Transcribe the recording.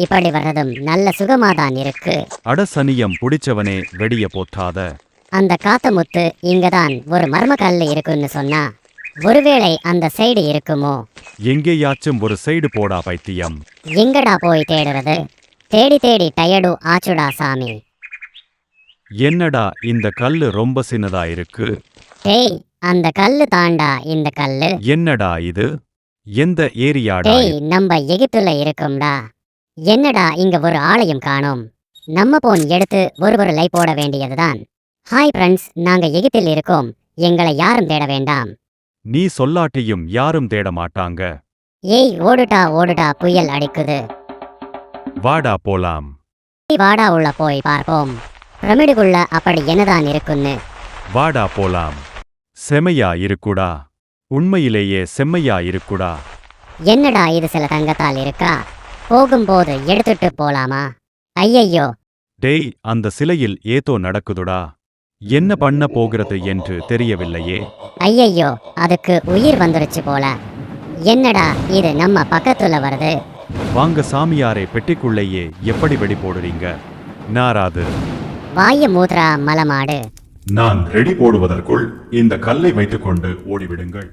இப்படி வர்றதும் நல்ல சுகமாதான் இருக்கு. அட சனியம் புடிச்சவனே வெடிய போத்தாத. அந்த காத்தமுத்து இங்கதான் ஒரு மர்ம கல்லு இருக்குன்னு சொன்னா, ஒருவேளை அந்த சைடு இருக்குமோ? எங்கேயாச்சும் ஒரு சைடு போடா பைத்தியம். எங்கடா போய் தேடுறது? தேடி தேடி டயர்டு ஆச்சுடா சாமி. என்னடா இந்த கல்லு ரொம்ப சின்னதா இருக்கு. டேய், அந்த கல்லு தாண்டா இந்த கல்லு. என்னடா இது? எந்த ஏரியாடா டேய், இது? நம்ம எகிப்துல இருக்கும்டா. என்னடா இங்க ஒரு ஆலயம் காணோம்? நம்ம போன் எடுத்து ஒரு லை போட வேண்டியதுதான். ஹாய் ஃப்ரெண்ட்ஸ், நாங்க எகிப்தில் இருக்கோம். எங்களை யாரும் தேட வேண்டாம். நீ சொல்லாட்டியும் யாரும் தேட மாட்டாங்க. ஏய் ஓடுடா ஓடுடா, புயல் அடிக்குது. வாடா போலாம். வாடா உள்ள போய் பார்ப்போம். பிரமிடுக்குள்ள அப்படி என்னதான் இருக்குன்னு. வாடா போலாம். செமையா இருக்குடா. உண்மையிலேயே செம்மையா இருக்குடா. என்னடா இது சில தங்கத்தால் இருக்கா? போகும்போது எடுத்துட்டு போலாமா? ஐயையோ. டேய், அந்த சிலையில் ஏதோ நடக்குதுடா. என்ன பண்ண போகிறது என்று தெரியவில்லையே. ஐயையோ, அதுக்கு உயிர் வந்துருச்சு போல. என்னடா இது நம்ம பக்கத்துல வருது? வாங்க சாமியாரே, பெட்டிக்குள்ளேயே எப்படி வெடி போடுறீங்க? நாராது. வாய மூத்ரா மலமாடு. நான் ரெடி போடுவதற்குள் இந்த கல்லை வைத்துக்கொண்டு ஓடிவிடுங்கள்.